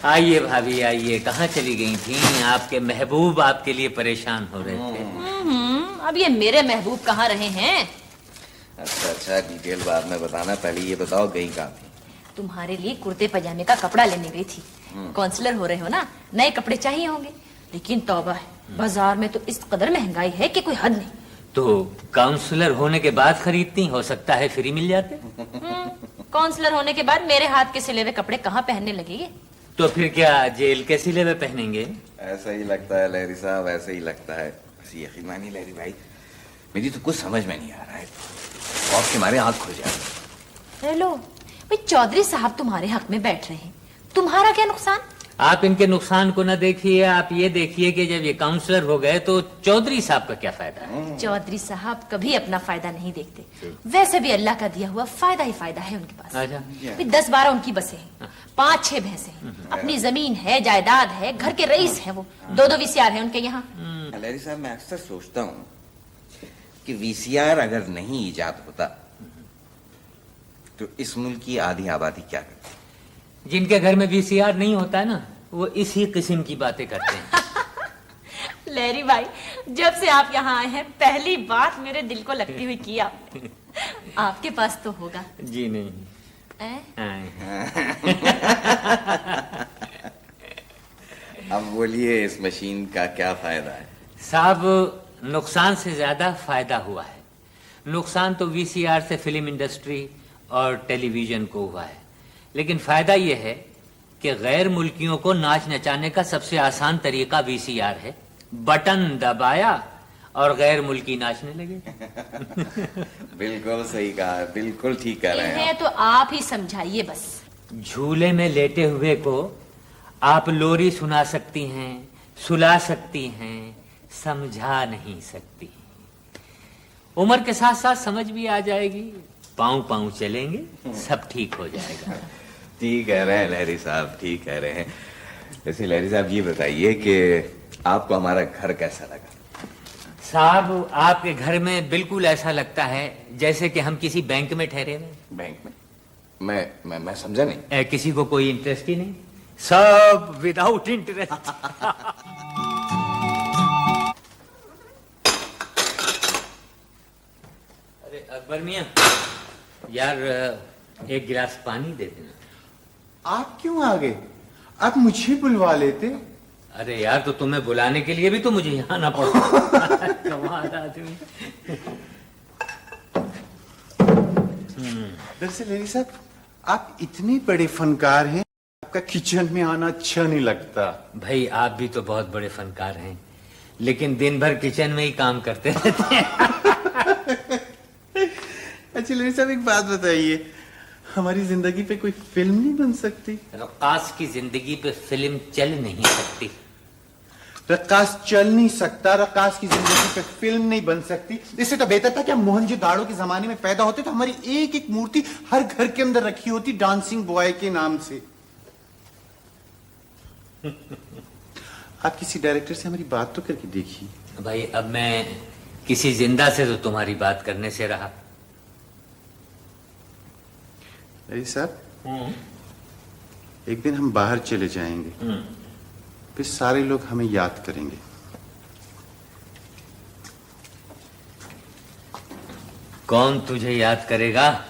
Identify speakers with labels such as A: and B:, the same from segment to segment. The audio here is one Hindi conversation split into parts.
A: आइए भाभी आइए, कहाँ चली गई थी? आपके महबूब आपके लिए परेशान हो रहे थे।
B: अब ये मेरे महबूब कहाँ रहे हैं?
C: अच्छा, डिटेल बाद में बताना, पहले ये बताओ गई कहाँ थी?
B: तुम्हारे लिए कुर्ते पजामे का कपड़ा लेने गई थी। काउंसलर हो रहे हो ना, नए कपड़े चाहिए होंगे। लेकिन तौबा है, बाजार में तो इस कदर महंगाई है कि कोई हद नहीं।
A: तो काउंसलर होने के बाद खरीदती, हो सकता है फ्री मिल जाते।
B: काउंसलर होने के बाद मेरे हाथ के सिले हुए कपड़े कहाँ पहनने लगेंगे?
A: तो फिर क्या जेल के सिले हुए पहनेंगे?
C: ऐसा ही लगता है लहरी साहब, ऐसा ही लगता है। बस यकीन मानिए लहरी भाई, मेरी तो कुछ समझ में नहीं आ रहा है। खौफ के मारे आंख खुल जाए।
B: हेलो भाई, चौधरी साहब तुम्हारे हक में बैठ रहे हैं, तुम्हारा क्या नुकसान?
A: आप इनके नुकसान को न देखिए, आप ये देखिए कि जब ये काउंसलर हो गए तो चौधरी साहब का क्या फायदा है।
B: चौधरी साहब कभी अपना फायदा नहीं देखते। वैसे भी अल्लाह का दिया हुआ फायदा ही फायदा है उनके पास।
A: अच्छा।
B: 10-12 उनकी बसें हैं, 5-6 भैंसे हैं, अपनी जमीन है, जायदाद है, घर के रईस हैं वो, 2-2 वीसीआर है उनके यहाँ।
C: लहरी साहब, मैं अक्सर सोचता हूँ कि वीसीआर अगर नहीं इजाद होता तो इस मुल्क की आधी आबादी क्या करती?
A: जिनके घर में वीसीआर नहीं होता है ना, वो इसी किस्म की बातें करते हैं।
B: लहरी भाई, जब से आप यहाँ आए हैं पहली बात मेरे दिल को लगती हुई की आपने। आपके पास तो होगा।
A: जी नहीं।
C: अब बोलिए, इस मशीन का क्या फायदा है?
A: साहब, नुकसान से ज्यादा फायदा हुआ है। नुकसान तो वीसीआर से फिल्म इंडस्ट्री और टेलीविजन को हुआ है, लेकिन फायदा यह है कि गैर मुल्कियों को नाच नचाने का सबसे आसान तरीका वीसीआर है। बटन दबाया और गैर मुल्की नाचने लगे।
C: बिल्कुल सही कहा, बिल्कुल ठीक कह रहे हैं
B: इन्हें तो आप ही समझाइए बस।
A: झूले में लेटे हुए को आप लोरी सुना सकती हैं, सुला सकती हैं, समझा नहीं सकती। उम्र के साथ साथ समझ भी आ जाएगी, पाँव पाँव चलेंगे, सब ठीक हो जाएगा।
C: ठीक कह रहे हैं लहरी साहब, ठीक कह रहे हैं। वैसे लहरी साहब, ये बताइए कि आपको हमारा घर कैसा लगा?
A: साहब, आपके घर में बिल्कुल ऐसा लगता है जैसे कि हम किसी बैंक में ठहरे हुए।
C: बैंक में? मैं समझा नहीं।
A: किसी को कोई इंटरेस्ट ही नहीं, सब विदाउट इंटरेस्ट। अरे अकबर मियां, यार एक गिलास पानी दे देना।
D: आप क्यों आ गए? आप मुझे बुलवा लेते।
A: अरे यार, तो तुम्हें बुलाने के लिए भी तो मुझे यहाँ आना पड़ा। कमाल आदमी।
D: दरअसल लहरी साहब, आप इतने बड़े फनकार हैं, आपका किचन में आना अच्छा नहीं लगता।
A: भाई, आप भी तो बहुत बड़े फनकार हैं, लेकिन दिन भर किचन में ही काम करते रहते हैं।
D: अच्छा लहरी साहब, एक बात बताइए, हमारी जिंदगी पे कोई फिल्म नहीं बन सकती?
A: रक्कास की जिंदगी पे फिल्म चल नहीं सकती।
D: रक्कास चल नहीं सकता, रक्कास की जिंदगी पे फिल्म नहीं बन सकती। इससे तो बेहतर था कि हम मोहनजोदाड़ो के जमाने में पैदा होते तो हमारी एक एक मूर्ति हर घर के अंदर रखी होती डांसिंग बॉय के नाम से। आप किसी डायरेक्टर से हमारी बात तो करके देखिए।
A: भाई, अब मैं किसी जिंदा से तो तुम्हारी बात करने से रहा।
D: अरे साहब, एक दिन हम बाहर चले जाएंगे, फिर सारे लोग हमें याद करेंगे।
A: कौन तुझे याद करेगा?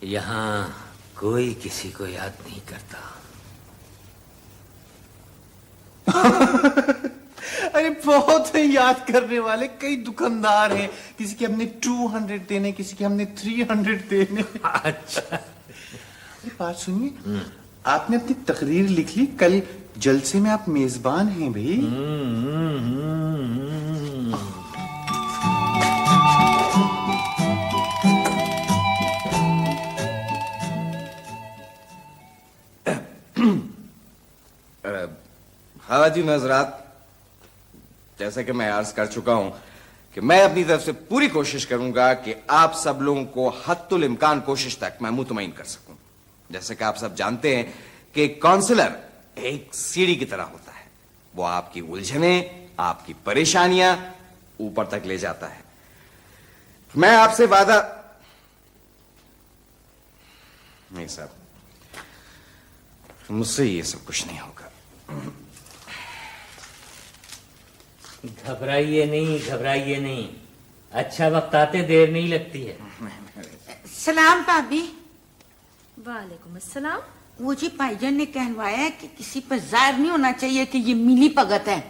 A: यहाँ कोई किसी को याद नहीं करता।
D: अरे बहुत है याद करने वाले, कई दुकानदार हैं, किसी के हमने 200 देने, किसी के हमने 300 देने।
A: अच्छा,
D: अरे बात सुनिए, आपने अपनी तकरीर लिख ली, कल जलसे में आप मेजबान हैं भाई।
C: हाँ जी हज़रात, जैसा कि मैं अर्ज कर चुका हूं कि मैं अपनी तरफ से पूरी कोशिश करूंगा कि आप सब लोगों को हद्दुल इम्कान कोशिश तक मैं मुतमईन कर सकूं। जैसे कि आप सब जानते हैं कि काउंसलर एक सीढ़ी की तरह होता है, वो आपकी उलझने, आपकी परेशानियां ऊपर तक ले जाता है। मैं आपसे वादा नहीं साहब, मुझसे ये सब कुछ नहीं होगा।
A: घबराइए नहीं, अच्छा वक्त आते देर नहीं लगती है।
E: सलाम भाभी।
B: वालेकुम अस्सलाम।
E: वो जी भाईजान ने कहलवाया है कि किसी पर जाहिर नहीं होना चाहिए कि ये मिली भगत है,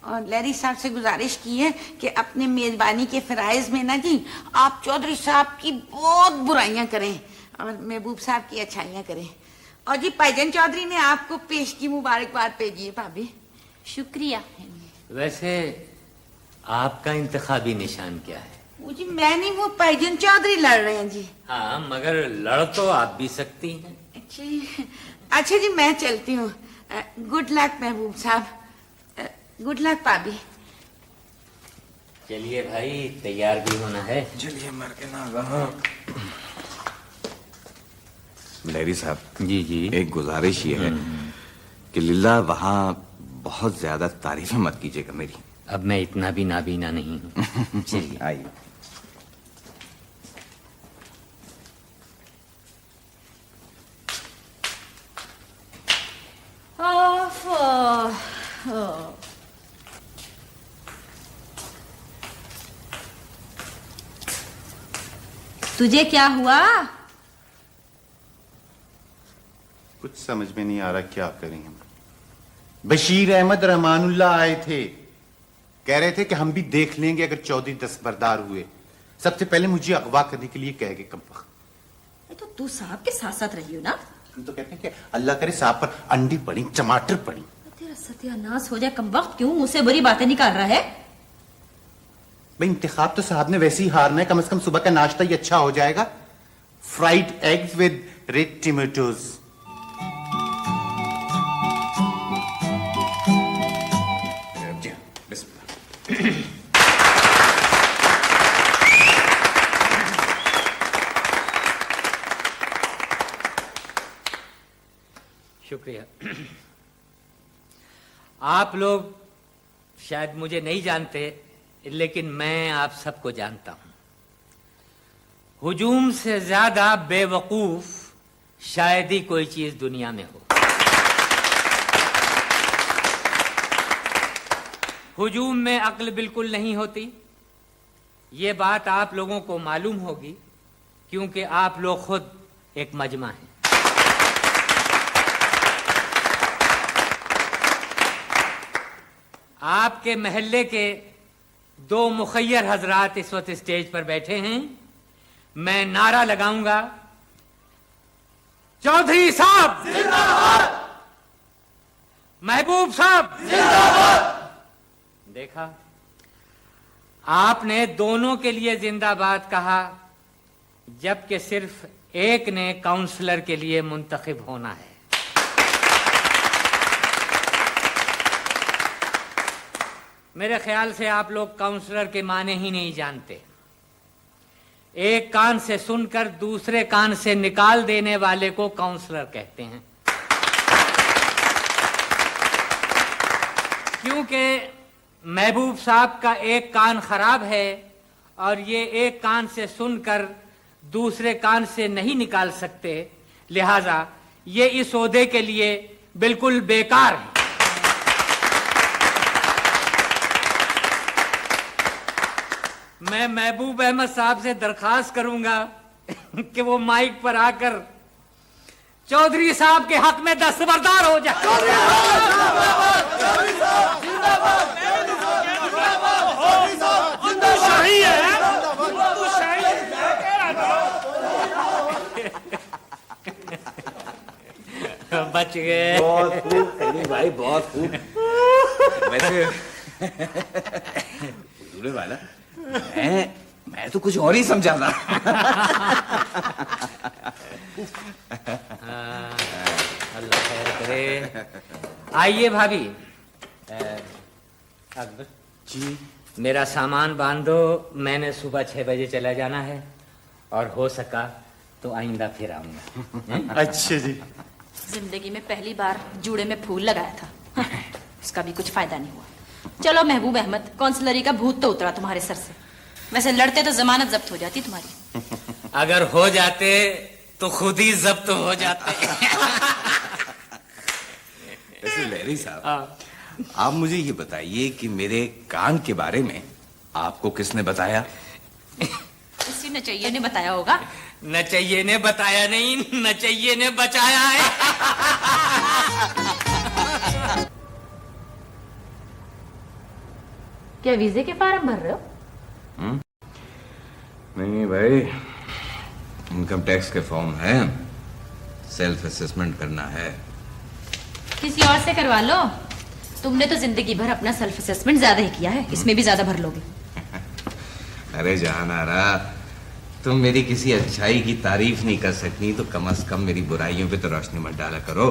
E: और लहरी साहब से गुजारिश की है कि अपने मेजबानी के फराइज में ना जी आप चौधरी साहब की बहुत बुराइयां करें और महबूब साहब की अच्छाइयां करें। और जी भाईजान चौधरी ने आपको पेश की मुबारकबाद भेजी है भाभी।
B: शुक्रिया।
A: वैसे आपका इंतखाबी निशान क्या है?
E: वो जी मैं नहीं, वो भाईजान चौधरी लड़ रहे हैं जी।
A: हाँ, मगर लड़ तो आप भी सकती हैं।
E: अच्छा जी मैं चलती हूँ। गुड लक महबूब साहब, गुड लक भाभी।
A: चलिए भाई, तैयार भी होना है।
C: चलिए मर के ना रहा। लहरी साहब
A: जी
C: एक गुजारिश ये है कि लीला वहां बहुत ज्यादा तारीफें मत कीजिएगा मेरी।
A: अब मैं इतना भी नाबीना नहीं हूँ। चलिए
C: आइए।
B: तुझे क्या हुआ?
D: कुछ समझ में नहीं आ रहा क्या करें हम। बशीर अहमद रहमानुल्लाह आए थे, कह रहे थे कि हम भी देख लेंगे अगर चौधरी दस्तबरदार हुए। सबसे पहले मुझे अगवा करने के लिए कह गए कमबख्त।
B: तो तू साहब के साथ साथ रही हो ना?
D: हम तो कहते हैं कि अल्लाह करे साहब पर अंडी पड़ी, टमाटर पड़ी।
B: तेरा सत्यानाश हो जाए कमबख्त, क्यों मुझसे बुरी बातें निकाल रहा है?
D: भाई इंतखाब तो साहब ने वैसे ही हारना है, कम से कम सुबह का नाश्ता ही अच्छा हो जाएगा। Fried eggs with red tomatoes.
A: शुक्रिया। आप लोग शायद मुझे नहीं जानते, लेकिन मैं आप सबको जानता हूं। हुजूम से ज्यादा बेवकूफ शायद ही कोई चीज दुनिया में हो। हुजूम में अक्ल बिल्कुल नहीं होती। ये बात आप लोगों को मालूम होगी क्योंकि आप लोग खुद एक मजमा हैं। आपके महल्ले के दो मुखय्यर हजरात इस वक्त स्टेज पर बैठे हैं। मैं नारा लगाऊंगा, चौधरी साहब जिंदाबाद, महबूब साहब जिंदाबाद। देखा, आपने दोनों के लिए जिंदाबाद कहा, जबकि सिर्फ एक ने काउंसलर के लिए मुंतखब होना है। मेरे ख्याल से आप लोग काउंसलर के माने ही नहीं जानते। एक कान से सुनकर दूसरे कान से निकाल देने वाले को काउंसलर कहते हैं। क्योंकि महबूब साहब का एक कान खराब है और ये एक कान से सुनकर दूसरे कान से नहीं निकाल सकते, लिहाजा ये इस ओहदे के लिए बिल्कुल बेकार है। मैं महबूब अहमद साहब से दरखास्त करूंगा कि वो माइक पर आकर चौधरी साहब के हक में दस्तबरदार हो जाए। बच गए।
C: बहुत खूब कहीं भाई, बहुत खूब। वैसे दूल्हे वाला मैं तो कुछ और ही समझा था।
A: अल्लाह खैर करे। आइए भाभी। अकबर
D: जी,
A: मेरा सामान बांधो, मैंने सुबह 6 बजे चला जाना है और हो सका तो आइंदा फिर आऊंगा।
D: अच्छा जी।
B: जिंदगी में पहली बार जूड़े में फूल लगाया था, उसका भी कुछ फायदा नहीं हुआ। चलो महबूब अहमद, काउंसलरी का भूत तो उतरा तुम्हारे सर से। वैसे लड़ते तो जमानत जब्त हो जाती तुम्हारी।
A: अगर हो जाते तो खुद ही जब्त हो जाते।
C: वैसे लहरी साहब, आप मुझे ये बताइए कि मेरे कान के बारे में आपको किसने बताया?
B: किसी ने चाहिए ने बताया होगा।
A: नचैये ने बताया नहीं, नचैये ने बचाया है।
B: क्या वीजे के फॉर्म भर रहे हो?
C: नहीं भाई, इनकम टैक्स के फॉर्म है, सेल्फ असेसमेंट करना है।
B: किसी और से करवा लो। तुमने तो जिंदगी भर अपना सेल्फ असेसमेंट ज्यादा ही किया है, इसमें भी ज्यादा भर लोगे।
C: अरे जहानारा, तुम मेरी किसी अच्छाई की तारीफ नहीं कर सकती तो कम से कम मेरी बुराइयों पे तो रोशनी मत डाला करो।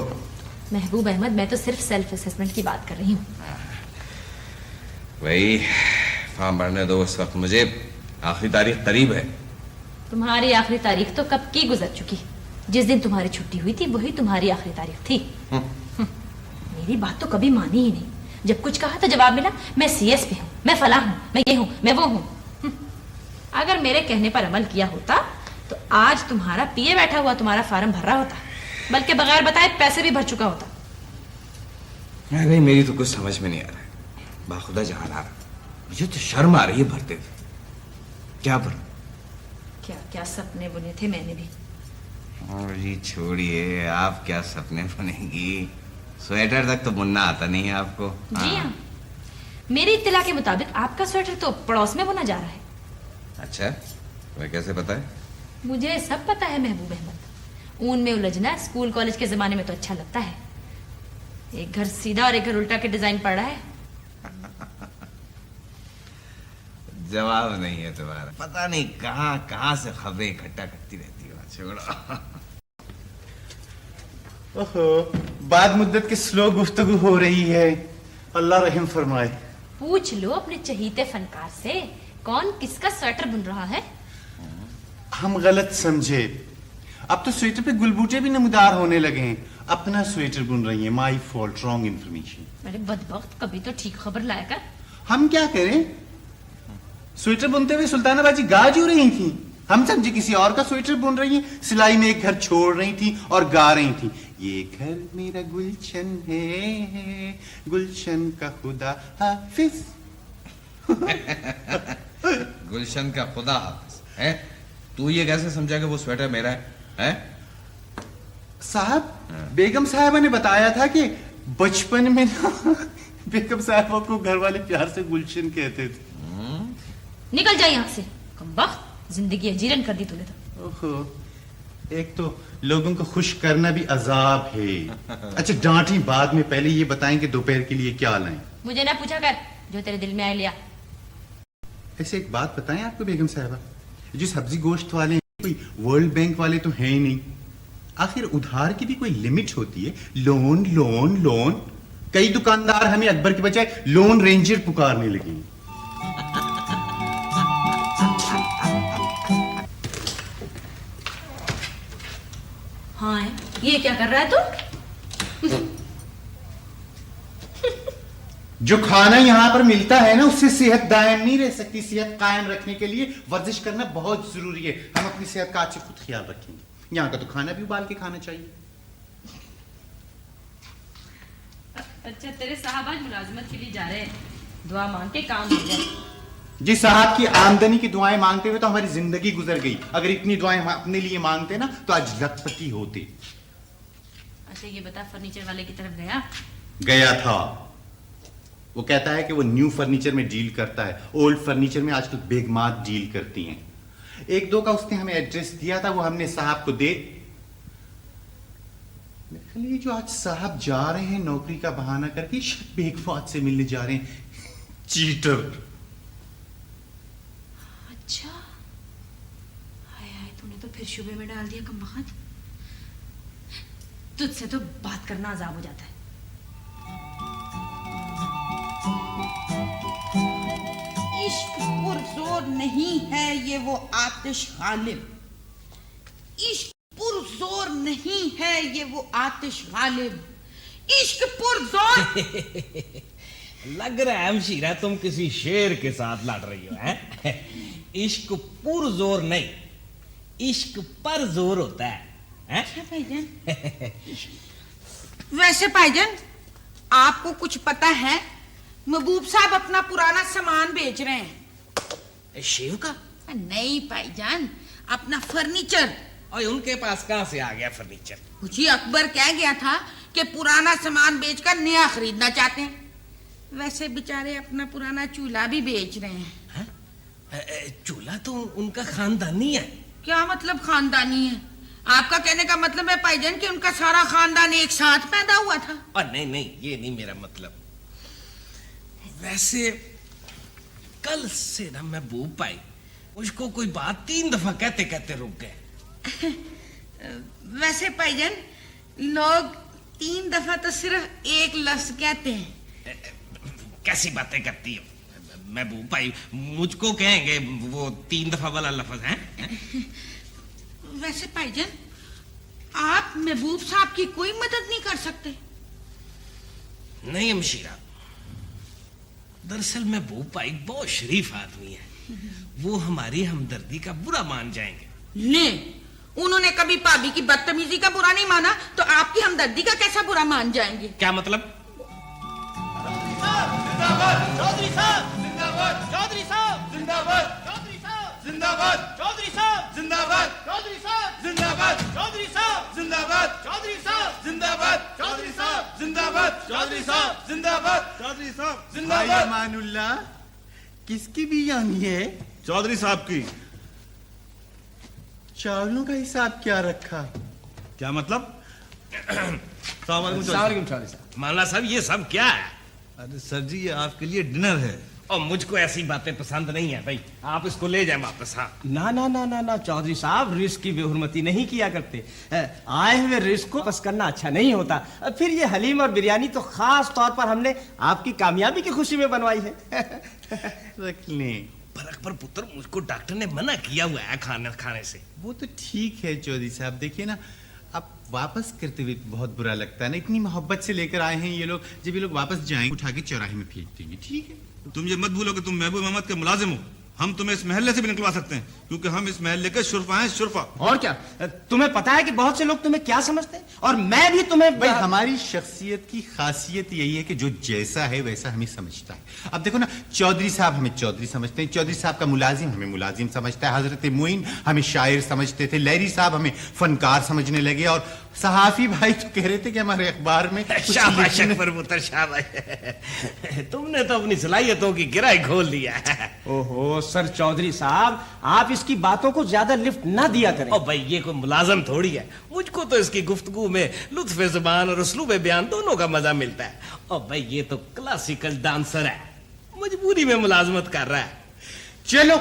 B: महबूब अहमद, मैं तो सिर्फ सेल्फ असेसमेंट की बात कर रही हूँ।
C: वही फॉर्म भरने दो, उस वक्त मुझे आखिरी तारीख करीब है।
B: तुम्हारी आखिरी तारीख तो कब की गुजर चुकी। जिस दिन तुम्हारी छुट्टी हुई थी वही तुम्हारी आखिरी तारीख थी। मेरी बात तो कभी मानी ही नहीं। जब कुछ कहा तो जवाब मिला मैं सीएस पे हूँ, मैं फलां हूँ, मैं ये हूँ, मैं वो हूँ। अगर मेरे कहने पर अमल किया होता तो आज तुम्हारा पीए बैठा हुआ तुम्हारा फार्म भर रहा होता, बल्कि बगैर बताए पैसे भी भर चुका होता।
C: अरे मेरी तो कुछ समझ में नहीं आ रहा है। बाखुदा जहानारा, मुझे तो शर्म आ रही है भरते थे। क्या भर?
B: क्या क्या सपने बुने थे मैंने भी।
C: जी छोड़िए, आप क्या सपने बुनेंगी? स्वेटर तक तो बुनना आता नहीं है आपको।
B: जी हाँ, मेरी इत्तला के मुताबिक आपका स्वेटर तो पड़ोस में बुना जा रहा है।
C: अच्छा, वह कैसे पता है?
B: मुझे सब पता है महबूब अहमद। ऊन में उलझना स्कूल कॉलेज के जमाने में तो अच्छा लगता है। एक घर सीधा और एक घर उल्टा के डिजाइन पड़ रहा है।
C: जवाब नहीं है तुम्हारा। पता नहीं कहाँ कहाँ से खबरें इकट्ठा करती रहती हो। छोड़ो।
D: ओहो, बाद मुद्दत की स्लो गुफ्तगू हो रही है। अल्लाह रहम फरमाए।
B: पूछ लो अपने चहीते फनकार से, कौन किसका स्वेटर बुन रहा है।
D: हम गलत समझे। अब तो स्वेटर पे गुलबूटे भी नमदार होने लगे हैं। अपना स्वेटर बुन रही है। My fault, wrong information.
B: अरे बदबख्त, कभी तो ठीक खबर लाया कर।
D: हम क्या करें? स्वेटर बुनते हुए सुल्ताना बाजी गा जो रही थी। हम समझे किसी और का स्वेटर बुन रही है। सिलाई में एक घर छोड़ रही थी और गा रही थी, ये घर मेरा गुलशन है, गुलशन का खुदा हाफिज।
C: गुलशन का खुदा हाफिज है? तू ये कैसे समझा कि वो स्वेटर मेरा है?
D: साहब, बेगम साहबा ने बताया था कि बचपन में ना बेगम साहबा को घर वाले प्यार से गुलशन कहते थे।
B: निकल जाए यहाँ से, कमबख्त, जिंदगी अजीरन कर दी तूने तो।
D: ओहो, एक तो लोगों को खुश करना भी अजाब है। अच्छा डांटी बाद में, पहले ये बताएं कि दोपहर के लिए क्या लाएं।
B: मुझे ना पूछा कर, जो तेरे दिल में आए लिया।
D: ऐसे एक बात बताएं आपको बेगम साहबा, जो सब्जी गोश्त वाले कोई वर्ल्ड बैंक वाले तो हैं ही नहीं। आखिर उधार की भी कोई लिमिट होती है। लोन लोन लोन, कई दुकानदार हमें अकबर के बजाय लोन रेंजर पुकारने लगे।
B: हाँ है, ये क्या कर रहा है तू?
D: जो खाना यहाँ पर मिलता है ना, उससे सेहत दायम नहीं रह सकती। सेहत कायम रखने के लिए वर्जिश करना बहुत जरूरी है। हम अपनी सेहत का अच्छे खुद ख्याल रखेंगे। यहाँ का तो खाना भी उबाल के खाना चाहिए।
B: अच्छा, तेरे साहब आज मुलाजिमत के लिए जा रहे हैं, दुआ मांग के काम हो जाए।
D: जी साहब की आमदनी की दुआएं मांगते हुए तो हमारी जिंदगी गुजर गई। अगर इतनी दुआएं हम अपने लिए मांगते ना तो आज लखपति होते।
B: अच्छा ये बता, फर्नीचर वाले की तरफ
D: गया था। वो कहता है कि वो न्यू फर्नीचर में डील करता है, ओल्ड फर्नीचर में आजकल बेगमात डील करती हैं। एक दो का उसने हमें एड्रेस दिया था, वो हमने साहब को दे। ये जो आज साहब जा रहे हैं नौकरी का बहाना करके, बेगमात से मिलने जा रहे हैं। चीटर।
B: अच्छा, हाय हाय, तूने तो फिर शुबे में डाल दिया कमबख्त। तुझसे तो बात करना अजाब हो जाता है।
E: इश्क पुरजोर नहीं है ये वो आतिश गालिब। इश्क पुरजोर नहीं है ये वो आतिश गालिब। इश्क पुरजोर।
F: लग रहा है हमशीरा तुम किसी शेर के साथ लड़ रही हो, हैं? इश्क पुरजोर नहीं, इश्क पर जोर होता है, हैं?
E: अच्छा भाईजान। वैसे भाईजान, आपको कुछ पता है? महबूब साहब अपना पुराना सामान बेच रहे हैं।
F: शिव का?
E: नहीं भाईजान, अपना फर्नीचर।
F: और उनके पास कहां से आ गया फर्नीचर?
E: जी अकबर कह गया था कि पुराना सामान बेचकर नया खरीदना चाहते हैं। वैसे बेचारे अपना पुराना चूल्हा भी बेच रहे हैं।
F: चूल्हा तो उनका खानदानी है।
E: क्या मतलब खानदानी है? आपका कहने का मतलब है भाईजान कि उनका सारा खानदान एक साथ पैदा हुआ था?
F: और नहीं नहीं, ये नहीं मेरा मतलब। वैसे कल से ना महबूब भाई उसको कोई बात 3 दफा कहते कहते रुक गए।
E: वैसे भाईजान लोग 3 दफा तो सिर्फ एक लफ्ज कहते हैं।
F: कैसी बातें करती हो? महबूब भाई मुझको कहेंगे वो 3 दफा वाला लफ्ज है?
E: वैसे भाईजान आप महबूब साहब की कोई मदद नहीं कर सकते?
F: नहीं अमशीरा, दरअसल महबूब भाई बहुत शरीफ आदमी है। वो हमारी हमदर्दी का बुरा मान जाएंगे।
E: ले, उन्होंने कभी भाभी की बदतमीजी का बुरा नहीं माना तो आपकी हमदर्दी का कैसा बुरा मान जाएंगे?
F: क्या मतलब?
G: चौधरी साहब जिंदाबाद, चौधरी साहब जिंदाबाद, चौधरी साहब जिंदाबाद, चौधरी साहब जिंदाबाद, चौधरी साहब जिंदाबाद, चौधरी साहब जिंदाबाद, चौधरी साहब जिंदाबाद, चौधरी साहब जिंदाबाद, चौधरी साहब जिंदाबाद, चौधरी साहब जिंदाबाद।
D: अमानुल्लाह, किसकी बिरयानी है?
G: चौधरी साहब की।
D: चावलों का हिसाब क्या रखा?
G: क्या मतलब?
F: माला साहब ये सब क्या है?
G: अरे सर जी, ये आपके लिए डिनर है।
F: और मुझको ऐसी बातें पसंद नहीं है भाई, आप इसको ले जाए वापस। हाँ
H: ना ना ना ना ना चौधरी साहब, रिस्क की बेहुरमती नहीं किया करते। आए हुए रिस्क को वापस करना अच्छा नहीं होता। फिर ये हलीम और बिरयानी तो खास तौर पर हमने आपकी कामयाबी की खुशी में बनवाई है।
D: रख लें।
F: पर अकबर पुत्र, मुझको डॉक्टर ने मना किया हुआ है खाने से।
D: वो तो ठीक है चौधरी साहब, देखिए ना, अब वापस करते हुए बहुत बुरा लगता है ना। इतनी मोहब्बत से लेकर आए हैं ये लोग, जब ये लोग वापस जाएंगे उठा के चौराहे में फेंक देंगे। ठीक है,
G: तुम ये मत भूलो कि तुम महबूब अहमद के मुलाजिम हो। हम तुम्हें इस महल्ले से भी निकलवा सकते हैं, क्योंकि हम इस महल्ले के शुरफा हैं, शुरफा।
H: और क्या, तुम्हें पता है कि बहुत से लोग तुम्हें क्या समझते हैं, और मैं भी तुम्हें।
D: भाई हमारी शख्सियत की खासियत यही है कि जो जैसा है वैसा हमें समझता है। अब देखो ना, चौधरी साहब हमें चौधरी समझते हैं, चौधरी साहब का मुलाजिम हमें मुलाजिम समझता है, हजरत मोइन हमें शायर समझते थे, लहरी साहब हमें फनकार समझने लगे, और सहाफी भाई तो कह रहे थे कि हमारे अखबार में
F: शाबाश अकबर पुत्र, शाबाश। तुमने तो अपनी सलाहियतों की गिराई खोल दिया है।
H: ओहो सर चौधरी साहब, आप इसकी बातों को ज्यादा लिफ्ट ना दिया करें।
F: और भाई ये कोई मुलाजम थोड़ी है, मुझको तो इसकी गुफ्तगू में लुत्फ ज़बान और उसलूब बयान दोनों का मजा मिलता है। और भाई ये तो क्लासिकल डांसर है, मजबूरी में मुलाजमत कर रहा है।
D: चलो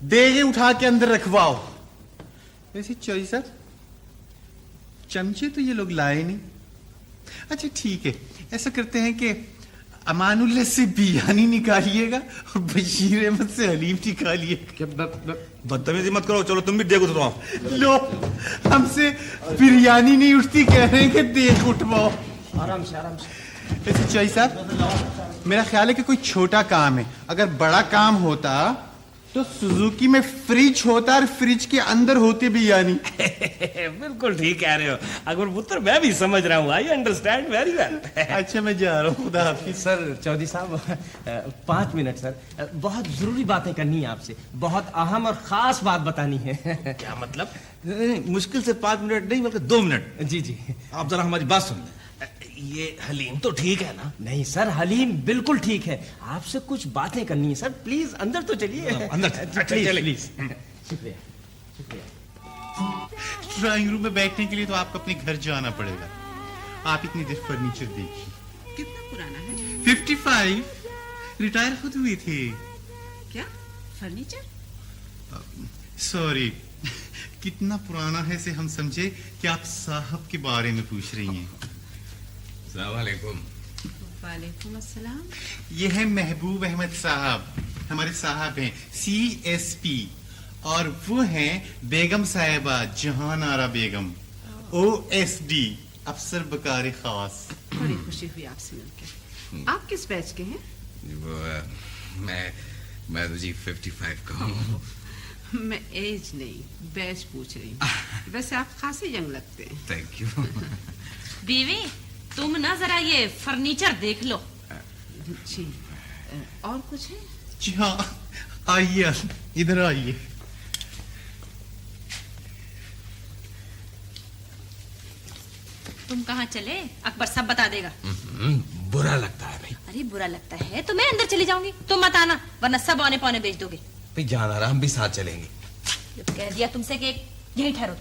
D: देगे उठा के अंदर रखवाओ। वैसे चौधरी साहब, चमचे तो ये लोग लाए नहीं। अच्छा ठीक है, ऐसा करते हैं कि अमानुल्लाह से बिरयानी निकालिएगा और बशीर अहमद से हलीम निकालिएगा।
G: बदतमीजी मत करो, चलो तुम भी देख उठवाओ।
D: लो, हमसे बिरयानी नहीं उठती, कह रहे हैं कि देख उठवाओ।
H: आराम से आराम से।
D: वैसे चौधरी साहब, मेरा ख्याल है कि कोई छोटा काम है। अगर बड़ा काम होता तो सुजुकी में फ्रिज होता और फ्रिज के अंदर होती बिरयानी।
F: बिल्कुल ठीक कह रहे हो अकबर पुत्र, मैं भी समझ रहा हूँ। I understand very well.
D: अच्छा मैं जा रहा हूँ, खुदा हाफिज।
H: सर चौधरी साहब 5 मिनट सर, बहुत जरूरी बातें करनी है आपसे, बहुत अहम और खास बात बतानी है।
F: क्या मतलब?
G: मुश्किल से 5 मिनट नहीं बल्कि 2 मिनट।
H: जी जी।
G: आप जरा हमारी बात सुन लें।
F: ये हलीम तो ठीक है ना?
H: नहीं सर, हलीम बिल्कुल ठीक है। आपसे कुछ बातें करनी है सर, प्लीज अंदर तो चलिए।
G: अंदर
H: प्लीज
F: चलिए।
H: प्लीज। शुक्रिया शुक्रिया।
D: ड्राइंग रूम में बैठने के लिए तो आपको अपने घर जाना पड़ेगा। आप इतनी देर फर्नीचर देखिए।
E: कितना पुराना है?
D: 55, रिटायर खुद हुए थे।
E: क्या फर्नीचर?
D: सॉरी, कितना पुराना है से हम समझे कि आप साहब के बारे में पूछ रही हैं।
E: वालेकुम अस्सलाम।
D: ये है महबूब अहमद साहब, हमारे साहब हैं CSP, और वो हैं बेगम साहिबा जहान आरा बेगम, OSD, अफसर बकार खास।
I: बड़ी खुशी हुई आपसे मिलकर। आप किस बैच के हैं?
C: मैं तो जी 55 का हूँ।
I: मैं एज नहीं बैच पूछ रही हूँ। वैसे आप खासे यंग लगते हैं।
C: Thank you.
B: बीवी, तुम ना जरा ये फर्नीचर देख लो।
I: जी और कुछ है?
D: जी हाँ, आइए इधर आइए।
B: तुम कहाँ चले? अकबर सब बता देगा।
F: बुरा लगता है भाई।
B: अरे बुरा लगता है तो मैं अंदर चली जाऊंगी, तुम मत आना वरना सब औने पौने बेच दोगे।
F: भाई जान आराम भी साथ चलेंगे।
B: जब कह दिया तुमसे कि यहीं ठहरो।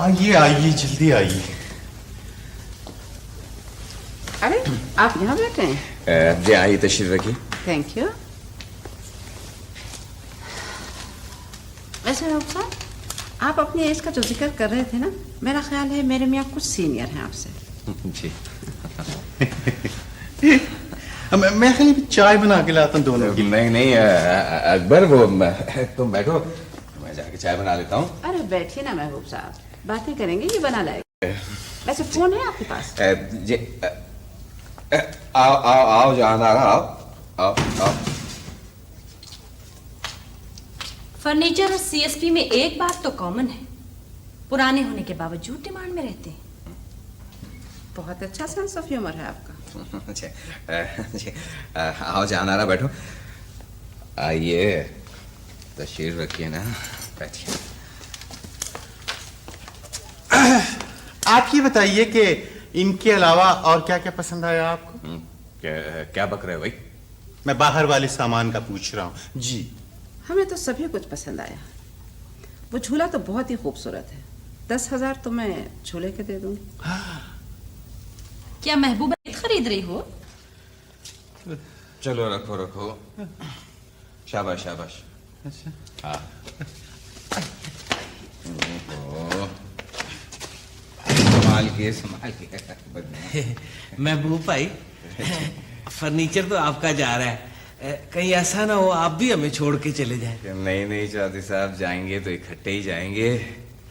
D: आइए आइए, जल्दी आइए।
I: अरे आप यहाँ बैठे हैं?
C: जी आइए, तशरीफ रखिए।
I: Thank you. वैसे डॉक्टर साहब, आप अपनी एज का जो जिक्र कर रहे थे ना, मेरा ख्याल है मेरे मियाँ कुछ सीनियर हैं आपसे।
C: जी
D: मैं खाली चाय बना के लाता हूँ दोनों की।
C: नहीं अकबर, वो तुम बैठो, मैं जाके चाय बना लेता हूँ।
I: अरे बैठिए ना महबूब साहब, बातें करेंगे, ये बना लाएगा। वैसे फोन है आपके पास?
C: जी आओ जान आ रहा, आओ।
B: फर्नीचर और सीएसपी में एक बात तो कॉमन है, पुराने होने के बावजूद डिमांड में रहते हैं।
I: बहुत अच्छा सेंस ऑफ ह्यूमर है आपका।
C: आओ जान आ रहा, बैठो। आइए, तशरीफ रखिए ना, बैठिए।
D: आप ये बताइए कि इनके अलावा और क्या क्या पसंद आया आपको?
C: क्या बक रहे हो भाई?
D: मैं बाहर वाले सामान का पूछ रहा हूँ जी।
I: हमें तो सभी कुछ पसंद आया। वो झूला तो बहुत ही खूबसूरत है। 10,000 तो मैं झूले के दे दूंगी।
B: क्या महबूबा खरीद रही हो?
C: चलो रखो। शाबाश।
D: अच्छा।
C: हाँ। संभाल के।
F: महबूब भाई, फर्नीचर तो आपका जा रहा है, कहीं ऐसा ना हो आप भी हमें छोड़ के चले जाएं।
C: नहीं चौधरी साहब, जाएंगे तो इकट्ठे ही जाएंगे।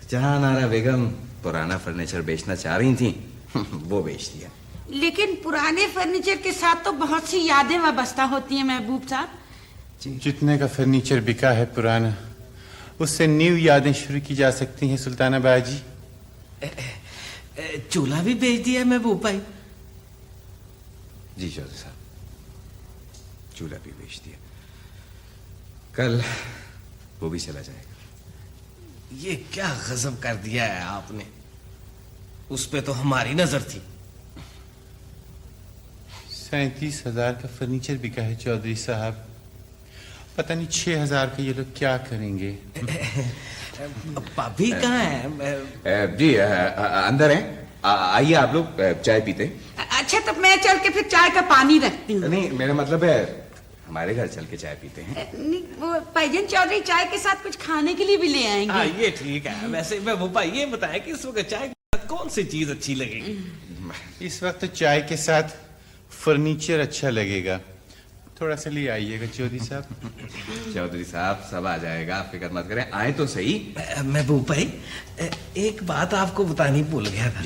C: जहां नारा बेगम पुराना फर्नीचर बेचना चाह रही थी, वो बेच दिया।
E: लेकिन पुराने फर्नीचर के साथ तो बहुत सी यादें वाबस्ता होती हैं महबूब साहब।
D: जितने का फर्नीचर बिका है पुराना, उससे न्यू यादें शुरू की जा सकती हैं सुल्ताना बाजी।
F: चूल्हा भी बेच दिया महबूब भाई?
C: जी चौधरी साहब, चूल्हा भी बेच दिया। कल वो भी चला जाएगा।
F: ये क्या गजब कर दिया है आपने, उस पे तो हमारी नजर थी।
D: 37,000 का फर्नीचर बिका है चौधरी साहब। पता नहीं 6,000 का ये लोग क्या करेंगे।
F: भाभी कहाँ है?
C: जी अंदर हैं। आइए आप लोग चाय पीते।
E: अच्छा, तब मैं चल के फिर चाय का पानी रखती हूँ।
C: नहीं, मेरा मतलब है हमारे घर चल के चाय पीते हैं।
E: नहीं, वो भाईजान चौधरी चाय के साथ कुछ खाने के लिए भी ले आएंगे।
F: हाँ ये ठीक है। वैसे महबूब भाई ये बताएं कि इस वक्त चाय के साथ कौन सी चीज अच्छी लगेगी?
D: इस वक्त तो चाय के साथ फर्नीचर अच्छा लगेगा। थोड़ा सा ले आइएगा चौधरी साहब।
C: चौधरी साहब सब आ जाएगा, आप फिक्र मत करें, आए तो सही।
F: महबूब भाई, एक बात आपको बतानी भूल गया था।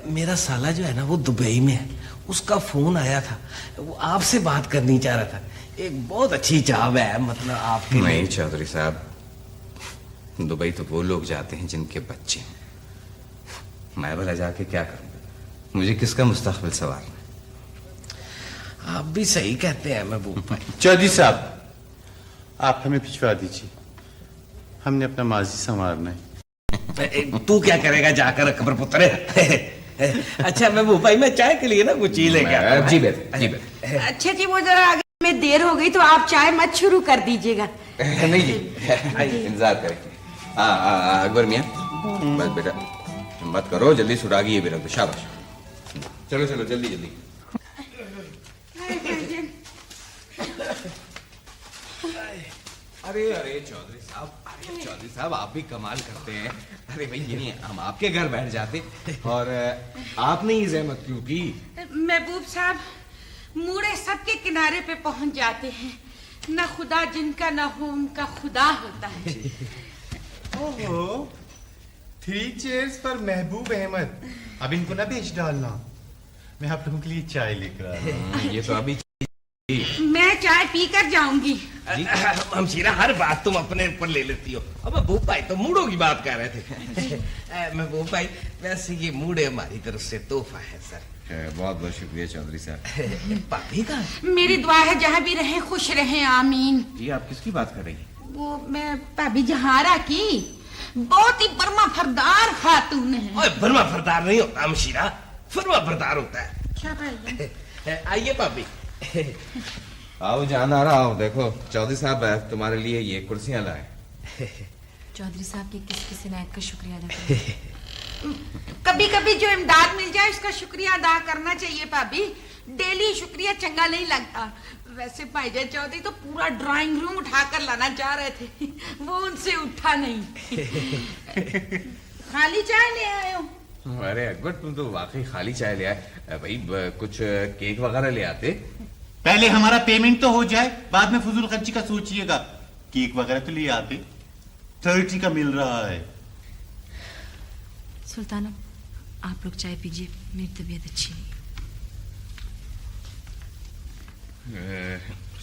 F: मेरा साला जो है ना, वो दुबई में है, उसका फोन आया था, वो आपसे बात करनी चाह रहा था। एक बहुत अच्छी जॉब है, मतलब आपके लिए।
C: नहीं चौधरी साहब, दुबई तो वो लोग जाते हैं जिनके बच्चे हैं। मैं भला जाके क्या करूंगा? मुझे किसका मुस्तकबिल सवारना?
F: आप भी सही कहते हैं महबूब भाई।
D: चौधरी साहब, आप हमें भिजवा दीजिए, हमने अपना माजी संवारना है।
F: तू क्या करेगा जाकर अकबर पुत्र? अच्छा महबूब भाई, मैं चाय के लिए ना कुछ चीज लेके आता हूं।
C: जी बेटा।
E: अच्छा जी, वो जरा आगे में देर हो गई तो आप चाय मत शुरू कर दीजिएगा।
C: नहीं जी, इंतजार करेंगे। अकबर मियाँ, बस बेटा मत करो, जल्दी सुरागी ये भी रख दो। शाबाश, चलो जल्दी। अरे चौधरी साहब आप भी कमाल करते हैं। अरे भाई, ये नहीं हम आपके घर बैठ जाते और आपने ही जहमत क्यों की?
E: महबूब साहब, मूड़े सबके किनारे पे पहुंच जाते हैं, न खुदा जिनका न हो उनका खुदा होता है।
D: ओहो, 3 चेयर्स फॉर महबूब अहमद। अब इनको ना बेच डालना, मैं आप लोगों के लिए चाय लेकर आया हूं।
C: ये तो अभी
E: मैं चाय पीकर जाऊंगी।
F: हमशीरा, हर बात तुम अपने ऊपर ले लेती हो। अब महबूब भाई तो मूडों की बात कर रहे थे। महबूब भाई, वैसे ये मूड है हमारी तरफ से तोहफा है सर।
C: बहुत बहुत शुक्रिया चौधरी साहब।
F: भाभी का
E: मेरी दुआ है जहाँ भी रहें खुश रहें, आमीन।
C: जी आप किसकी बात कर रही हैं?
E: वो मैं भाभी जहारा की, बहुत ही बर्मा फरदार खातून है।
F: ओए, बर्मा फरदार नहीं होता हमशीरा, फर्मा फरदार होता है।
E: क्या भाई?
F: आइए भाभी।
C: आओ जान आ रहा हो। देखो चौधरी साहब तुम्हारे लिए ये कुर्सियां लाए।
B: चौधरी साहब की किस किस इनायत का शुक्रिया अदा करें।
E: कभी कभी जो इमदाद मिल जाए उसका शुक्रिया अदा करना चाहिए भाभी। डेली शुक्रिया चंगा नहीं लगता। वैसे भाईजान चौधरी तो पूरा ड्राइंग रूम उठाकर लाना चाह रहे थे, वो उनसे उठा नहीं। खाली चाय ले आए हो?
C: अरे अकबर, तुम तो वाकई खाली चाय ले आए। भाई कुछ केक वगैरह ले आते।
D: पहले हमारा पेमेंट तो हो जाए, बाद में फजूल खर्ची का सोचिएगा। केक वगैरह तो ले आते, 30 का मिल रहा है।
B: सुल्ताना, आप लोग चाय पीजिए, मेरी तबीयत अच्छी नहीं।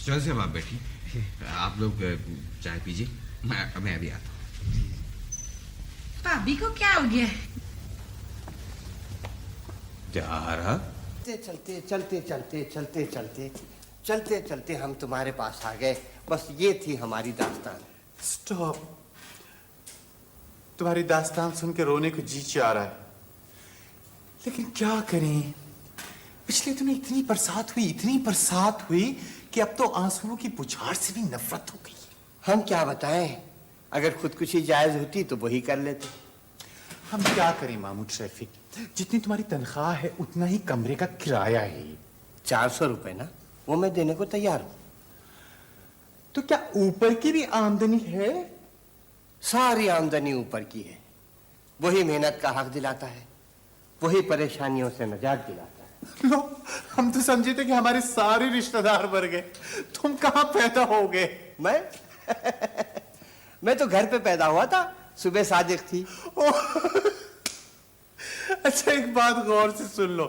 C: चल से आप बैठिए, आप लोग चाय पीजिए, मैं अभी आता हूँ।
E: भाभी को क्या हो गया?
C: जहारा,
J: चलते चलते चलते चलते चलते चलते चलते हम तुम्हारे पास आ गए। बस ये थी हमारी दास्तान।
D: स्टॉप। तुम्हारी दास्तान सुन के रोने को जी चाह रहा है, लेकिन क्या करें। पिछले दिनों इतनी बरसात हुई कि अब तो आंसुओं की बुझार से भी नफरत हो गई।
J: हम क्या बताएं, अगर खुदकुशी जायज होती तो वही कर लेते।
D: हम क्या करें मामू ट्रैफिक, जितनी तुम्हारी तनख्वाह है उतना ही कमरे का किराया है।
J: 400 रुपए ना, वो मैं देने को तैयार हूं।
D: तो क्या ऊपर की भी आमदनी है?
J: सारी आमदनी ऊपर की है। वही मेहनत का हक दिलाता है, वही परेशानियों से निजात दिलाता है।
D: लो, हम तो समझे थे कि हमारे सारे रिश्तेदार मर गए। तुम कहाँ पैदा हो गए?
J: मैं तो घर पे पैदा हुआ था, सुबह सादिक थी।
D: अच्छा, एक बात गौर से सुन लो।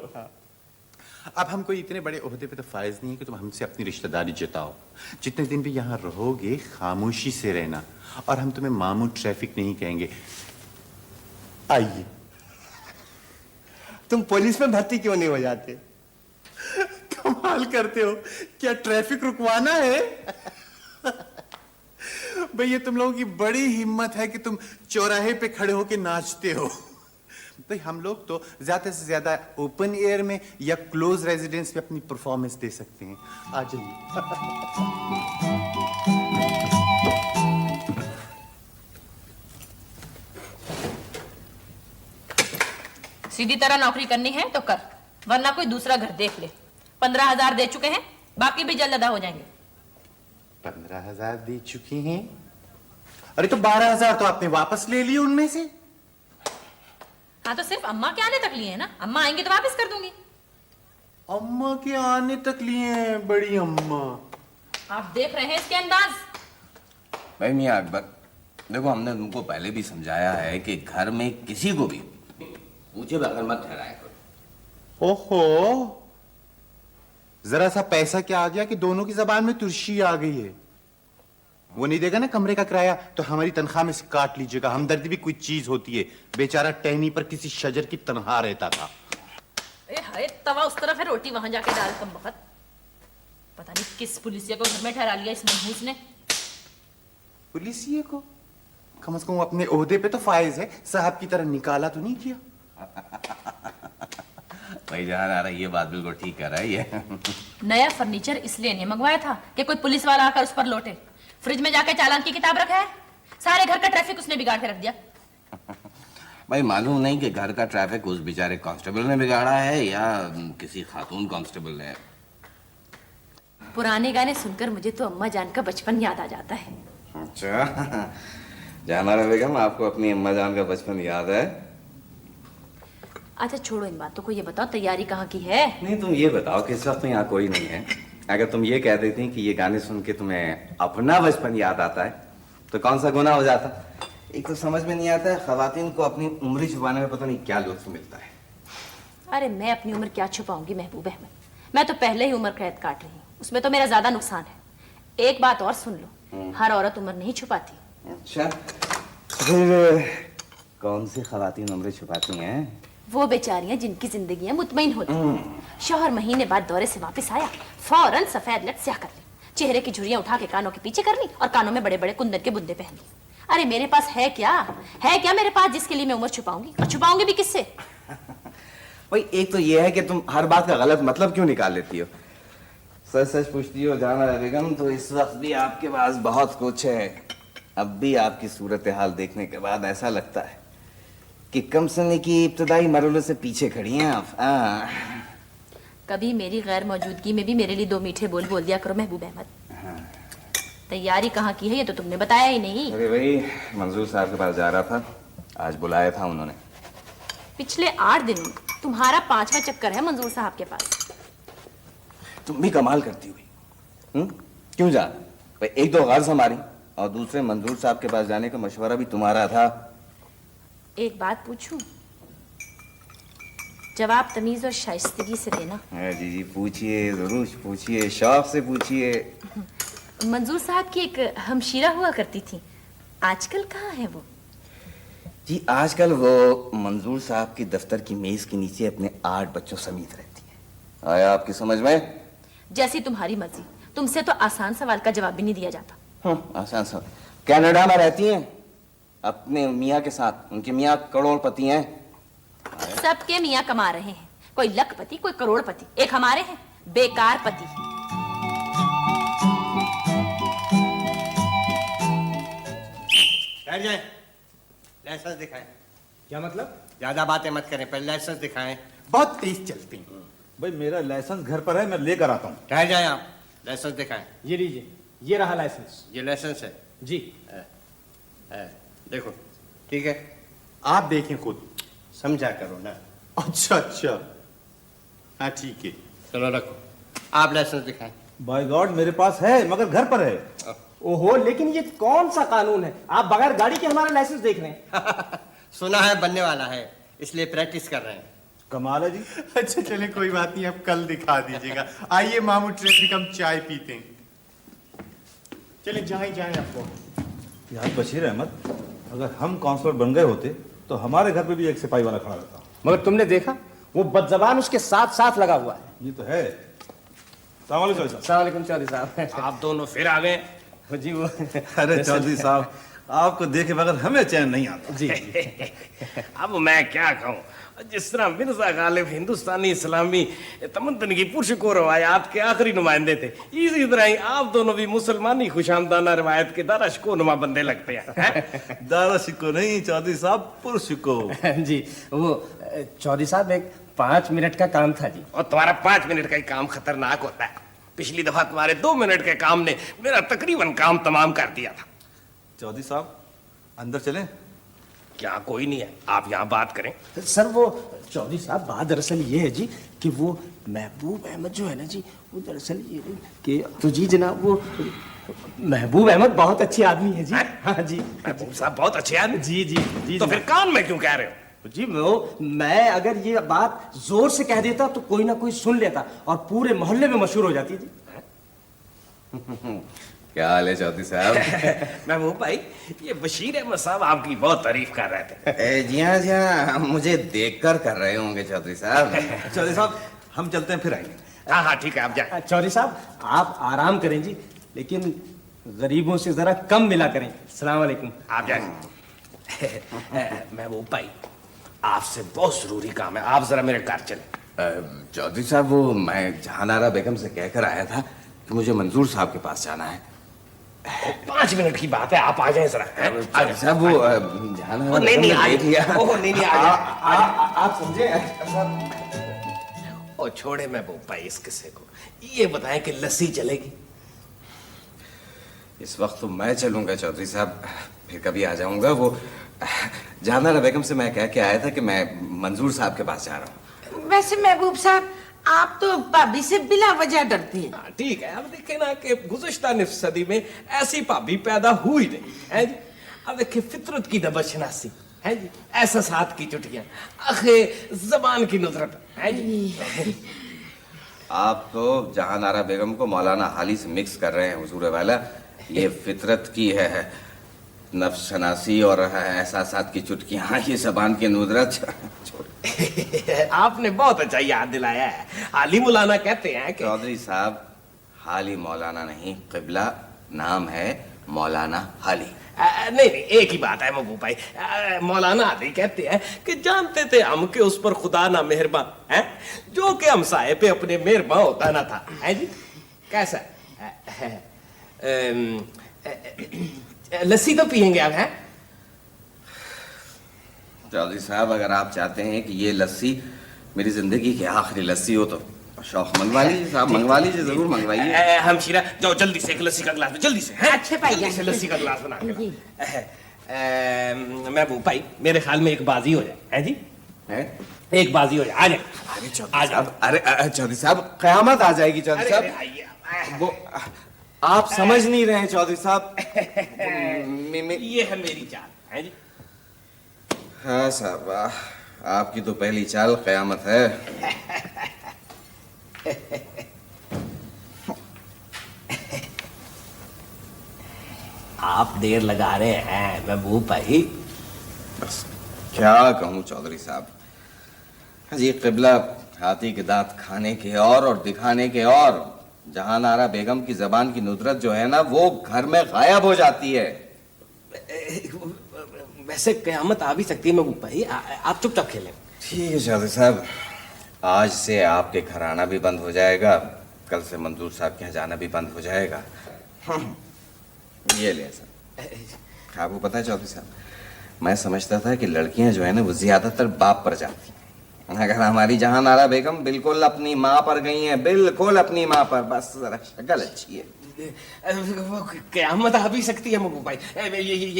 D: अब हम कोई इतने बड़े ओहदे पे तो फायज नहीं है कि तुम हमसे अपनी रिश्तेदारी जताओ। जितने दिन भी यहाँ रहोगे खामोशी से रहना, और हम तुम्हें मामू ट्रैफिक नहीं कहेंगे। आइए।
J: तुम पुलिस में भर्ती क्यों नहीं हो जाते?
D: कमाल करते हो, क्या ट्रैफिक रुकवाना है? भैया तुम लोगों की बड़ी हिम्मत है कि तुम चौराहे पे खड़े होके नाचते हो। भाई हम लोग तो ज्यादा से ज्यादा ओपन एयर में या क्लोज रेजिडेंस में अपनी परफॉर्मेंस दे सकते हैं। आ जाइए।
B: सीधी तरह नौकरी करनी है तो कर, वरना कोई दूसरा घर देख ले। 15,000 दे चुके हैं, बाकी भी जल्द अदा हो जाएंगे।
D: 15,000 दे चुकी हैं? अरे तो 12,000 तो आपने वापस ले लिए उनमें से।
B: हाँ तो सिर्फ अम्मा के आने तक लिए है ना, अम्मा आएंगे तो वापस कर दूंगी।
D: अम्मा के आने तक लिए हैं? बड़ी अम्मा,
B: आप देख रहे हैं इसके अंदाज।
C: भाई मियाँ अकबर, देखो हमने तुमको पहले भी समझाया है कि घर में किसी को भी पूछे बगैर मत ठहराया करो।
D: ओहो, जरा सा पैसा क्या आ गया कि दोनों की जबान में तुर्शी आ गई है। वो नहीं देगा ना कमरे का किराया तो हमारी तनख्वाह में से काट लीजिएगा। हमदर्दी भी कोई चीज होती है। बेचारा टहनी पर किसी शजर की तनहा रहता था।
B: हाय, तवा उस तरफ है, रोटी वहां जाके डाल। कम वक्त, पता नहीं किस पुलिसिया को घर में ठहरा लिया इस मनहूस ने।
D: पुलिसिया को कम से कम अपने ओहदे पे तो फायज है, साहब की तरह निकाला तो नहीं किया।
C: भाई जान आ रहा है, ये बात बिल्कुल ठीक कर रहा है ये।
B: नया फर्नीचर इसलिए नहीं मंगवाया था कि कोई पुलिस वाला आकर उस पर लौटे। फ्रिज में जाकर चालान की किताब रखा है, सारे घर का ट्रैफिक उसने बिगाड़ के रख दिया।
C: भाई मालूम नहीं कि घर का ट्रैफिक उस बेचारे कांस्टेबल ने बिगाड़ा है या किसी खातून कांस्टेबल ने।
B: पुराने गाने सुनकर मुझे तो अम्मा जान का बचपन याद आ जाता है।
C: अच्छा जाना बेगम, आपको अपनी अम्मा जान का बचपन याद है?
B: अच्छा छोड़ो इन बातों को, ये बताओ तैयारी कहाँ की है?
C: नहीं तुम ये बताओ कि इस वक्त यहाँ कोई नहीं है। अगर तुम ये कह देती कि ये गाने सुन के तुम्हें अपना बचपन याद आता है तो कौन सा गुनाह हो जाता। एक तो समझ में नहीं आता है खवातीन को अपनी उम्र छुपाने में पता नहीं क्या लुत्फ मिलता है।
B: अरे मैं अपनी उम्र क्या छुपाऊंगी महबूब अहमद, मैं तो पहले ही उम्र कैद काट रही हूँ, उसमें तो मेरा ज्यादा नुकसान है। एक बात और सुन लो, हर औरत उम्र नहीं छुपाती।
C: अच्छा, फिर कौन सी खवातीन उम्र छुपाती हैं?
B: वो बेचारियां जिनकी जिंदगियां मुतमईन होती हैं। शौहर महीने बाद दौरे से वापस आया, फौरन सफेद लट स्याह कर ली, चेहरे की झुर्रियां उठा के कानों के पीछे कर ली और कानों में बड़े बड़े कुंदन के बुंदे पहन ली। अरे मेरे पास है क्या मेरे पास जिसके लिए मैं उम्र छुपाऊंगी, और छुपाऊंगी भी किससे?
C: भाई एक तो ये है कि तुम हर बात का गलत मतलब क्यों निकाल लेती हो। सच सच पूछती हो जाना बेगम, तो इस वक्त भी आपके पास बहुत कुछ है। अब भी आपकी सूरत हाल देखने के बाद ऐसा लगता है कि कम समय की इब्तदाई मरहलों से पीछे खड़ी हैं आप।
B: कभी मेरी गैर मौजूदगी में भी मेरे लिए 2 मीठे बोल बोल दिया करो महबूब अहमद। तैयारी कहाँ की है ये तो तुमने बताया ही नहीं।
C: अरे भाई मंजूर साहब के पास जा रहा था, आज बुलाया था उन्होंने।
B: पिछले 8 दिनों में तुम्हारा 5वां चक्कर है मंजूर साहब के पास।
C: तुम भी कमाल करती हुई। क्यों जा? भाई एक तो गर्ज हमारी और दूसरे मंजूर साहब के पास जाने का मशवरा भी तुम्हारा था।
B: एक बात पूछूं? जवाब तमीज और शाइस्तगी से देना।
C: जी जी पूछिए, जरूर पूछिए, शौक से पूछिए।
B: मंजूर साहब की एक हमशीरा हुआ करती थी, आजकल कहाँ है वो?
C: जी आजकल वो मंजूर साहब की दफ्तर की मेज के नीचे अपने 8 बच्चों समेत रहती है। आया आपकी समझ में?
B: जैसी तुम्हारी मर्जी, तुमसे तो आसान सवाल का जवाब भी नहीं दिया जाता।
C: आसान सवाल। कनाडा में रहती हैं अपने मियाँ के साथ, उनके मियाँ करोड़पति हैं।
B: सबके मियाँ कमा रहे हैं, कोई लखपति कोई करोड़पति, एक हमारे हैं बेकार पति।
J: ठहर जाए, लाइसेंस दिखाएं।
H: क्या मतलब?
J: ज्यादा बातें मत करें, पहले लाइसेंस दिखाएं।
D: बहुत तेज चलते हैं।
K: भाई मेरा लाइसेंस घर पर है, मैं लेकर आता हूँ।
J: ठहर जाए आप, लाइसेंस दिखाएं।
H: ये लीजिए, ये रहा लाइसेंस।
J: ये लाइसेंस है
H: जी।
J: देखो ठीक है,
D: आप देखें खुद।
J: समझा करो ना।
D: अच्छा अच्छा, हाँ ठीक है।
J: चलो रखो, आप लाइसेंस दिखाएं।
K: बाय गॉड मेरे पास है मगर घर पर है।
H: ओहो, लेकिन ये कौन सा कानून है, आप बगैर गाड़ी के हमारा लाइसेंस देख रहे हैं?
J: सुना है बनने वाला है, इसलिए प्रैक्टिस कर रहे हैं।
K: कमाल है जी।
D: अच्छा चले कोई बात नहीं, आप कल दिखा दीजिएगा। आइए मामू ट्रैफिक, हम चाय पीते हैं। चले जहाँ ही जाए आपको।
K: यार बशीर अहमद, अगर हम काउंसलर बन गए होते तो हमारे घर पे भी एक सिपाही वाला खड़ा रहता।
H: मगर तुमने देखा, वो बदजबान उसके साथ साथ लगा हुआ है।
K: ये तो है।
H: अस्सलामुअलैकुम चौधरी साहब। आप दोनों फिर आ गए जी। वो
K: अरे चौधरी साहब, आपको देखे बगैर हमें चैन नहीं आता।
H: जी। अब मैं क्या कहूँ, जिस तरह मिर्जा गालिब हिंदुस्तानी इस्लामी तमद्दुन की पुरशको रवायात के आखिरी नुमाइंदे थे, इसी तरह ही आप दोनों भी मुसलमानी खुशामदाना रवायत के दाराशिको नुमा बंदे लगते हैं।
K: दाराशिको नहीं चौधरी साहब, पुरशिको।
H: जी। वो चौधरी साहब, एक 5 मिनट का काम था जी।
F: और तुम्हारा 5 मिनट का ही काम खतरनाक होता है। पिछली दफा तुम्हारे 2 मिनट के काम ने मेरा तकरीबन काम तमाम कर दिया था।
K: चौधरी साहब अंदर चलें?
F: क्या कोई नहीं है, आप यहाँ बात करें।
H: सर वो चौधरी साहब, बात दरअसल ये है जी कि वो महबूब अहमद जो है ना जी, वो दरअसल ये कि तो जी जनाब, वो महबूब अहमद बहुत अच्छी आदमी है जी। हाँ जी।
F: महबूब साहब बहुत अच्छे आदमी।
H: जी जी जी।
F: तो फिर कान में क्यों कह रहे हो?
H: जी मैं अगर ये बात जोर से कह देता तो कोई ना कोई सुन लेता और पूरे मोहल्ले में मशहूर हो जाती थी।
C: क्या हाल है चौधरी साहब?
F: महबूब भाई, ये बशीर अहमद साहब आपकी बहुत तारीफ कर रहे थे।
C: जी हाँ, मुझे देखकर कर रहे होंगे चौधरी साहब।
K: चौधरी साहब हम चलते हैं, फिर आएंगे।
F: हाँ हाँ ठीक है, आप जाए।
H: चौधरी साहब आप आराम करें जी, लेकिन गरीबों से जरा कम मिला करें। अस्सलाम वालेकुम।
F: आप जाए। महबूब भाई, आपसे बहुत जरूरी काम है, आप जरा मेरे घर चले।
C: चौधरी साहब, वो मैं जहानारा बेगम से कहकर आया था कि मुझे मंजूर साहब के पास जाना है।
F: 5 मिनट की बात है, आप आ जाए जरा।
C: चौधरी साहब वो जहानारा
F: नहीं नहीं
C: बेगम ने देख लिया।
F: नहीं नहीं आ
H: आप समझे?
F: और छोड़े महबूब भाई इस किस्से को, ये बताएं कि लस्सी चलेगी?
C: इस वक्त तो मैं चलूंगा चौधरी साहब, फिर कभी आ जाऊंगा। वो जहानारा बेगम से मैं कह के आया था कि मैं मंजूर साहब के पास जा रहा हूँ।
E: वैसे महबूब साहब, आप तो भाभी से बिला वजह डरते हैं।
F: ठीक है, अब देखें ना कि गुज़श्ता निस्फ़ सदी में ऐसी भाभी पैदा हुई नहीं है जी। अब देखिए फितरत की दबशनासी है जी, ऐसा साथ की चुटकियां, आखे जबान की नुजरत है जी।
C: आप तो जहां आरा बेगम को मौलाना हाली से मिक्स कर रहे हैं हुजूर वाला। ये फितरत की है नफ्सनासी और एहसासात की चुटकियां, ये जबान की नुजरत।
F: आपने बहुत अच्छा याद दिलाया है। हाली मौलाना कहते हैं कि
C: चौधरी साहब, हाली मौलाना नहीं, क़िबला नाम है मौलाना हाली।
F: नहीं नहीं, एक ही बात है महबूब भाई। मौलाना हाली कहते हैं कि जानते थे हम कि उस पर खुदा ना मेहरबान है, जो कि हमसाये पे अपने मेहरबान होता ना था, है जी। कैसा लस्सी तो पियेंगे आप? हैं
C: चौधरी साहब, अगर आप चाहते हैं कि ये लस्सी मेरी जिंदगी की आखिरी लस्सी हो तो शौक मंगवा लीजिए साहब, मंगवा लीजिए, जरूर मंगवाइए।
F: हमशीरा जाओ जल्दी से एक लस्सी का गिलास, जल्दी से।
E: अच्छे भाई,
F: जल्दी से लस्सी का गिलास बना के। महबूब भाई, मेरे ख्याल में एक बाजी हो जाए, है जी? एक बाजी हो जाए। आ जाए।
C: अरे चौधरी साहब, अरे चौधरी साहब, कयामत आ जाएगी चौधरी साहब। वो आप समझ नहीं रहे हैं चौधरी साहब।
F: ये है मेरी चाल, है जी?
C: हाँ साहब, आपकी तो पहली चाल कयामत है।
F: आप देर लगा रहे हैं महबूब भाई।
C: बस क्या कहूँ चौधरी साहब, जी क़िबला हाथी के दांत खाने के और दिखाने के और जहां आरा बेगम की जबान की नुदरत जो है ना, वो घर में गायब हो जाती है।
F: वैसे कयामत आ भी सकती है महबूब भाई, आप चुपचाप खेलें।
C: ठीक है चौधरी साहब, आज से आपके घर आना भी बंद हो जाएगा, कल से मंजूर साहब के यहाँ जाना भी बंद हो जाएगा। ये ले सर। आपको पता है चौधरी साहब, मैं समझता था कि लड़कियां जो है ना वो ज्यादातर बाप पर जाती हैं, अगर हमारी जहां आरा बेगम बिल्कुल अपनी माँ पर गई हैं, बिल्कुल अपनी माँ पर, बस जरा शक्ल अच्छी है।
F: कयामत आ भी सकती है महबूब भाई।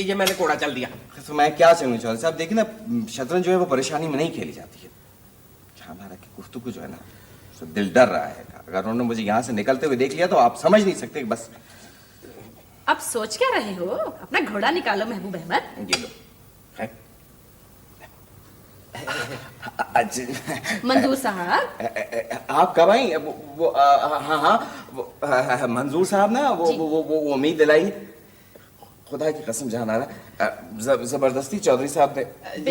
F: ये मैंने कोड़ा चल दिया।
C: तो मैं क्या चाहूँ चौधरी साहब, देखिए ना, शतरंज जो है वो परेशानी में नहीं खेली जाती है। हमारा की गुफ्तगू जो है ना, तो दिल डर रहा है। अगर उन्होंने मुझे यहाँ से निकलते हुए देख लिया तो आप समझ नहीं सकते। बस
B: अब सोच क्या रहे हो? अपना घोड़ा निकालो महबूब अहमद।
C: ये लो।
B: मंजूर साहब,
C: आप कब आई? हाँ, मंजूर साहब ना वो उम्मीद दिलाई, खुदा की कसम जान आ रहा, जबरदस्ती चौधरी साहब ने।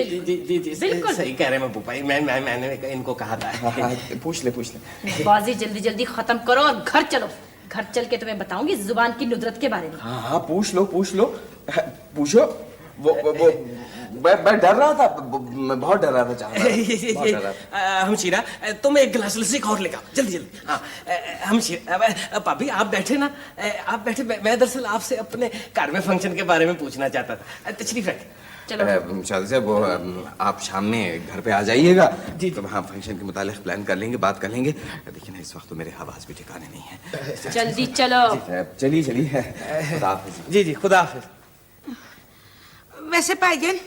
F: जी बिल्कुल सही कह रहे हैं महबूब भाई। मैंने इनको कहा था।
C: हाँ, पूछ ले।
B: बाजी जल्दी जल्दी खत्म करो और घर चलो। घर चल के तुम्हें बताऊंगी जुबान की नुदरत के बारे में।
C: हाँ, पूछ लो। पूछो। वो मैं डर रहा था, मैं बहुत डर रहा था।
F: हमशीरा, तुम एक गिलास लस्सी और लेकर जल्दी। हाँ हमशीरा, भाभी आप बैठे ना, आप बैठे। मैं दरअसल आपसे अपने घर में फंक्शन के बारे में पूछना चाहता था। तशरीफ रख।
B: चलो
C: चौधरी साहब, वो आप शाम में घर पे आ जाइएगा जी, तो हाँ फंक्शन के मुतालिक प्लान कर लेंगे, बात कर लेंगे। देखिए ना, इस वक्त तो मेरे आवाज भी ठिकाने नहीं है।
B: जल्दी चलो।
C: चलिए। खुदा हाफिज।
F: जी खुदा हाफिज।
E: वैसे भाईजान,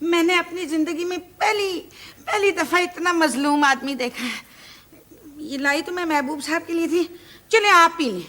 E: मैंने अपनी जिंदगी में पहली दफा इतना मजलूम आदमी देखा है। ये लाई तो मैं महबूब साहब के लिए थी। चले आप पी लें।